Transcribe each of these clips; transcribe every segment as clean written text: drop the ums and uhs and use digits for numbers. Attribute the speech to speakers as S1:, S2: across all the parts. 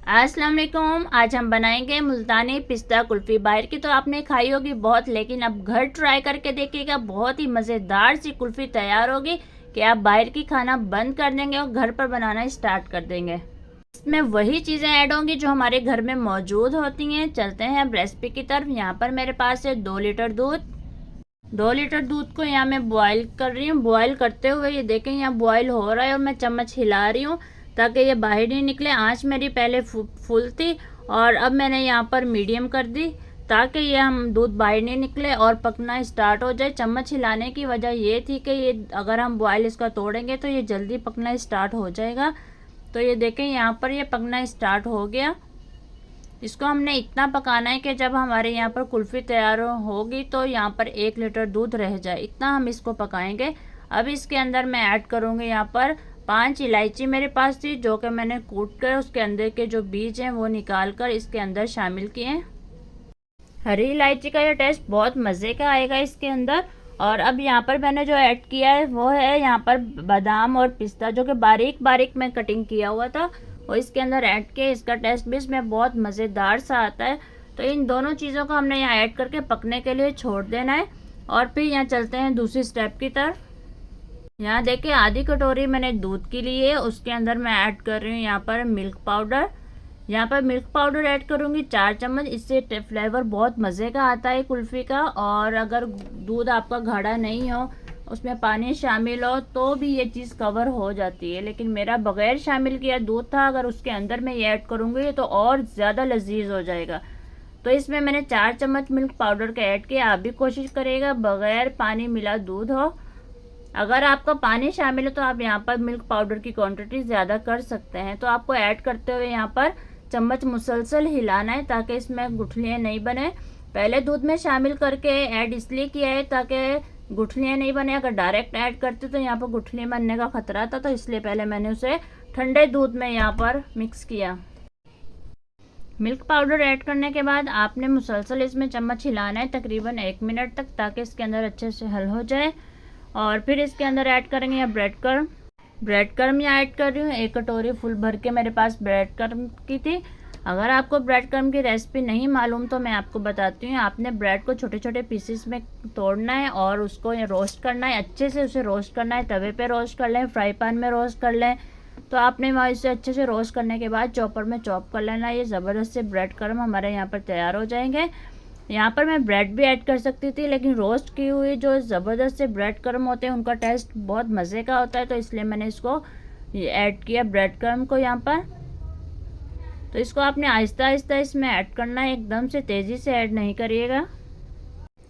S1: अस्सलाम वालेकुम। आज हम बनाएंगे मुल्तानी पिस्ता कुल्फ़ी। बाहर की तो आपने खाई होगी बहुत, लेकिन अब घर ट्राई करके देखिएगा, बहुत ही मज़ेदार सी कुल्फ़ी तैयार होगी कि आप बाहर की खाना बंद कर देंगे और घर पर बनाना स्टार्ट कर देंगे। इसमें वही चीज़ें ऐड होंगी जो हमारे घर में मौजूद होती हैं। चलते हैं अब रेसिपी की तरफ। यहाँ पर मेरे पास है 2 लीटर दूध। 2 लीटर दूध को यहाँ मैं बॉईल कर रही हूँ। बॉईल करते हुए ये देखें यहाँ बॉईल हो रहा है और मैं चम्मच हिला रही हूँ ताकि ये बाहर नहीं निकले। आंच मेरी पहले फुल थी और अब मैंने यहाँ पर मीडियम कर दी ताकि ये हम दूध बाहर नहीं निकले और पकना स्टार्ट हो जाए। चम्मच हिलाने की वजह ये थी कि ये अगर हम बॉयल इसका तोड़ेंगे तो ये जल्दी पकना स्टार्ट हो जाएगा। तो ये देखें यहाँ पर ये पकना स्टार्ट हो गया। इसको हमने इतना पकाना है कि जब हमारे यहाँ पर कुल्फ़ी तैयार होगी तो यहाँ पर 1 लीटर दूध रह जाए, इतना हम इसको पकाएंगे। अब इसके अंदर मैं ऐड करूँगी यहाँ पर 5 इलायची मेरे पास थी जो कि मैंने कूट कर उसके अंदर के जो बीज हैं वो निकाल कर इसके अंदर शामिल किए हैं। हरी इलायची का ये टेस्ट बहुत मज़े का आएगा इसके अंदर। और अब यहाँ पर मैंने जो ऐड किया है वो है यहाँ पर बादाम और पिस्ता जो कि बारीक बारीक में कटिंग किया हुआ था, और इसके अंदर ऐड किया। इसका टेस्ट भी इसमें बहुत मज़ेदार सा आता है। तो इन दोनों चीज़ों को हमने यहाँ ऐड करके पकने के लिए छोड़ देना है। और फिर यहाँ चलते हैं दूसरी स्टेप की तरफ। यहाँ देखिए आधी कटोरी मैंने दूध की ली है, उसके अंदर मैं ऐड कर रही हूँ यहाँ पर मिल्क पाउडर। यहाँ पर मिल्क पाउडर ऐड करूँगी 4 चम्मच। इससे फ्लेवर बहुत मज़े का आता है कुल्फ़ी का। और अगर दूध आपका गाढ़ा नहीं हो, उसमें पानी शामिल हो, तो भी ये चीज़ कवर हो जाती है। लेकिन मेरा बग़ैर शामिल किया दूध था, अगर उसके अंदर मैं ये ऐड करूँगी तो और ज़्यादा लजीज हो जाएगा। तो इसमें मैंने 4 चम्मच मिल्क पाउडर का ऐड किया। आप भी कोशिश करिएगा बग़ैर पानी मिला दूध हो। अगर आपका पानी शामिल है तो आप यहाँ पर मिल्क पाउडर की क्वांटिटी ज़्यादा कर सकते हैं। तो आपको ऐड करते हुए यहाँ पर चम्मच मुसलसल हिलाना है ताकि इसमें गुठलियाँ नहीं बने। पहले दूध में शामिल करके ऐड इसलिए किया है ताकि गुठलियाँ नहीं बने। अगर डायरेक्ट ऐड करते तो यहाँ पर गुठलियाँ बनने का खतरा था, तो इसलिए पहले मैंने उसे ठंडे दूध में यहाँ पर मिक्स किया। मिल्क पाउडर ऐड करने के बाद आपने मुसलसल इसमें चम्मच हिलाना है तकरीबन 1 मिनट तक, ताकि इसके अंदर अच्छे से हल हो जाए। और फिर इसके अंदर ऐड करेंगे यहाँ ब्रेड क्रम। ब्रेड क्रम यहाँ ऐड कर रही हूँ 1 कटोरी फुल भर के मेरे पास ब्रेड क्रम की थी। अगर आपको ब्रेड क्रम की रेसिपी नहीं मालूम तो मैं आपको बताती हूँ। आपने ब्रेड को छोटे छोटे पीसेस में तोड़ना है और उसको रोस्ट करना है, अच्छे से उसे रोस्ट करना है। तवे पे रोस्ट कर लें, फ्राई पैन में रोस्ट कर लें। तो आपने वहाँ इसे अच्छे से रोस्ट करने के बाद चॉपर में चॉप कर लेना है। ये ज़बरदस्त से ब्रेड क्रम हमारे यहाँ पर तैयार हो जाएंगे। यहाँ पर मैं ब्रेड भी ऐड कर सकती थी, लेकिन रोस्ट की हुई जो ज़बरदस्त से ब्रेड क्रम होते हैं उनका टेस्ट बहुत मज़े का होता है, तो इसलिए मैंने इसको ऐड किया ब्रेड क्रम को यहाँ पर। तो इसको आपने आहिस्ता आहिस्ता इसमें ऐड करना है, एकदम से तेज़ी से ऐड नहीं करिएगा।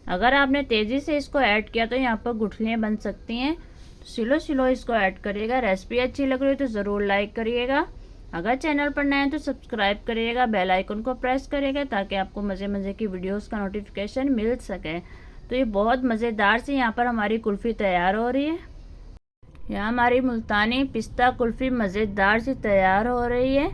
S1: अगर आपने तेज़ी से इसको ऐड किया तो यहाँ पर गुठलियाँ बन सकती हैं। तो स्लो स्लो इसको ऐड करिएगा। रेसिपी अच्छी लग रही है तो ज़रूर लाइक करिएगा। अगर चैनल पर नए हैं तो सब्सक्राइब करिएगा, बेल आइकन को प्रेस करिएगा ताकि आपको मज़े मज़े की वीडियोस का नोटिफिकेशन मिल सके। तो ये बहुत मज़ेदार सी यहाँ पर हमारी कुल्फ़ी तैयार हो रही है। यहाँ हमारी मुल्तानी पिस्ता कुल्फ़ी मज़ेदार सी तैयार हो रही है।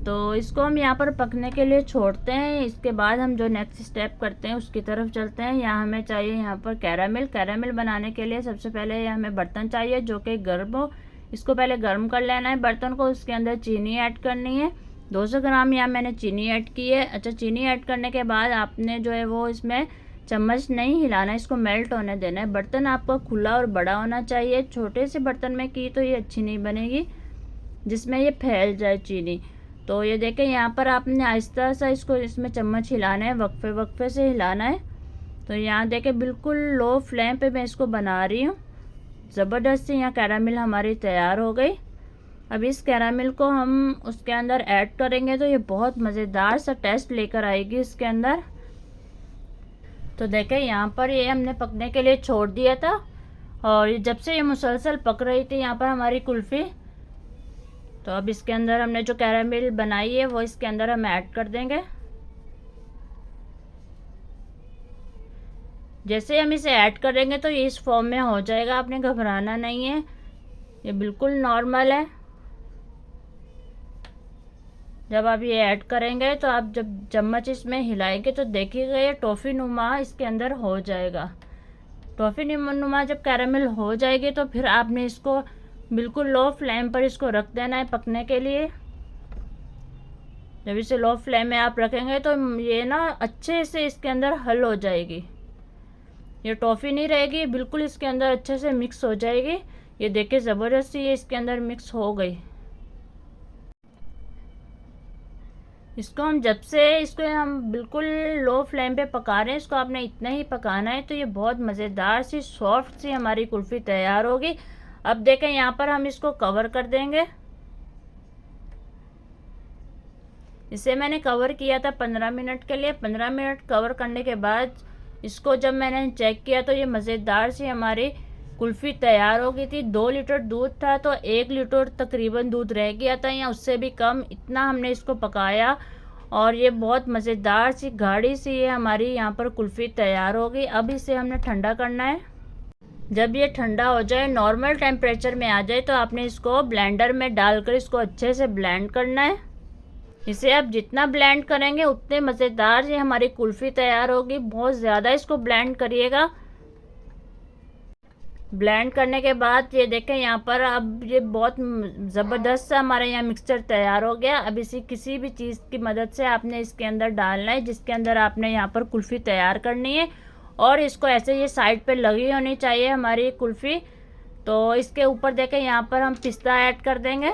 S1: तो इसको हम यहाँ पर पकने के लिए छोड़ते हैं। इसके बाद हम जो नेक्स्ट स्टेप करते हैं उसकी तरफ चलते हैं। यहाँ हमें चाहिए यहाँ पर कैरामिल। कैरामिल बनाने के लिए सबसे पहले हमें बर्तन चाहिए जो कि गर्म हो। इसको पहले गर्म कर लेना है बर्तन को। उसके अंदर चीनी ऐड करनी है, 200 ग्राम यहाँ मैंने चीनी ऐड की है। अच्छा, चीनी ऐड करने के बाद आपने जो है वो इसमें चम्मच नहीं हिलाना है, इसको मेल्ट होने देना है। बर्तन आपका खुला और बड़ा होना चाहिए। छोटे से बर्तन में की तो ये अच्छी नहीं बनेगी, जिसमें ये फैल जाए चीनी। तो ये देखें यहाँ पर आपने आहिस्ता सा इसको इसमें चम्मच हिलाना है, वक्फे वक्फे से हिलाना है। तो यहाँ देखें बिल्कुल लो फ्लेम पे मैं इसको बना रही हूँ। ज़बरदस्त से यहाँ कैरामिल हमारी तैयार हो गई। अब इस कैरामिल को हम उसके अंदर ऐड करेंगे तो ये बहुत मज़ेदार सा टेस्ट लेकर आएगी इसके अंदर। तो देखें यहाँ पर ये हमने पकने के लिए छोड़ दिया था, और जब से ये मुसलसल पक रही थी यहाँ पर हमारी कुल्फ़ी, तो अब इसके अंदर हमने जो कैरामिल बनाई है वो इसके अंदर हम ऐड कर देंगे। जैसे हम इसे ऐड करेंगे तो ये इस फॉर्म में हो जाएगा, आपने घबराना नहीं है, ये बिल्कुल नॉर्मल है। जब आप ये ऐड करेंगे तो आप जब चम्मच इसमें हिलाएंगे तो देखिएगा ये टॉफ़ी नुमा इसके अंदर हो जाएगा। टॉफ़ी नुमा जब कैरामिल हो जाएगी तो फिर आपने इसको बिल्कुल लो फ्लेम पर इसको रख देना है पकने के लिए। जब इसे लो फ्लेम में आप रखेंगे तो ये ना अच्छे से इसके अंदर हल हो जाएगी, ये टॉफ़ी नहीं रहेगी, बिल्कुल इसके अंदर अच्छे से मिक्स हो जाएगी। ये देखिए ज़बरदस्ती ये इसके अंदर मिक्स हो गई। इसको हम जब से इसको हम बिल्कुल लो फ्लेम पे पका रहे हैं, इसको आपने इतना ही पकाना है, तो ये बहुत मज़ेदार सी सॉफ्ट सी हमारी कुल्फ़ी तैयार होगी। अब देखें यहाँ पर हम इसको कवर कर देंगे। इसे मैंने कवर किया था 15 मिनट के लिए। 15 मिनट कवर करने के बाद इसको जब मैंने चेक किया तो ये मज़ेदार सी हमारी कुल्फ़ी तैयार हो गई थी। 2 लीटर दूध था तो 1 लीटर तकरीबन दूध रह गया था या उससे भी कम, इतना हमने इसको पकाया और ये बहुत मज़ेदार सी गाढ़ी सी ये हमारी यहाँ पर कुल्फ़ी तैयार हो गई। अब इसे हमने ठंडा करना है। जब ये ठंडा हो जाए, नॉर्मल टेम्परेचर में आ जाए, तो आपने इसको ब्लेंडर में डालकर इसको अच्छे से ब्लेंड करना है। इसे आप जितना ब्लेंड करेंगे उतने मज़ेदार ये हमारी कुल्फ़ी तैयार होगी। बहुत ज़्यादा इसको ब्लेंड करिएगा। ब्लेंड करने के बाद ये देखें यहाँ पर अब ये बहुत ज़बरदस्त सा हमारे यहाँ मिक्सचर तैयार हो गया। अब इसी किसी भी चीज़ की मदद से आपने इसके अंदर डालना है जिसके अंदर आपने यहाँ पर कुल्फ़ी तैयार करनी है, और इसको ऐसे ये साइड पे लगी होनी चाहिए हमारी कुल्फ़ी। तो इसके ऊपर देखें यहाँ पर हम पिस्ता ऐड कर देंगे।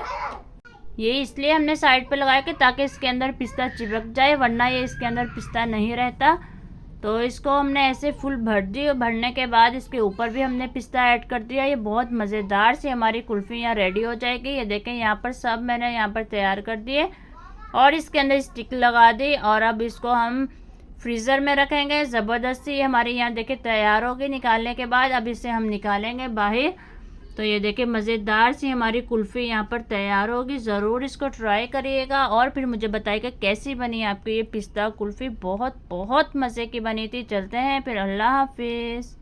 S1: ये इसलिए हमने साइड पे लगाया कि ताकि इसके अंदर पिस्ता चिपक जाए, वरना ये इसके अंदर पिस्ता नहीं रहता। तो इसको हमने ऐसे फुल भर दी और भरने के बाद इसके ऊपर भी हमने पिस्ता ऐड कर दिया। ये बहुत मज़ेदार सी हमारी कुल्फ़ी यहाँ रेडी हो जाएगी। ये देखें यहाँ पर सब मैंने यहाँ पर तैयार कर दिए और इसके अंदर स्टिक लगा दी, और अब इसको हम फ्रीज़र में रखेंगे। ज़बरदस्ती हमारी यहाँ देखें तैयार होगी। निकालने के बाद अब इसे हम निकालेंगे बाहर। तो ये देखिए मज़ेदार सी हमारी कुल्फ़ी यहाँ पर तैयार होगी। ज़रूर इसको ट्राई करिएगा और फिर मुझे बताइएगा कैसी बनी आपकी ये पिस्ता कुल्फ़ी। बहुत बहुत मज़े की बनी थी। चलते हैं फिर, अल्लाह हाफिज़।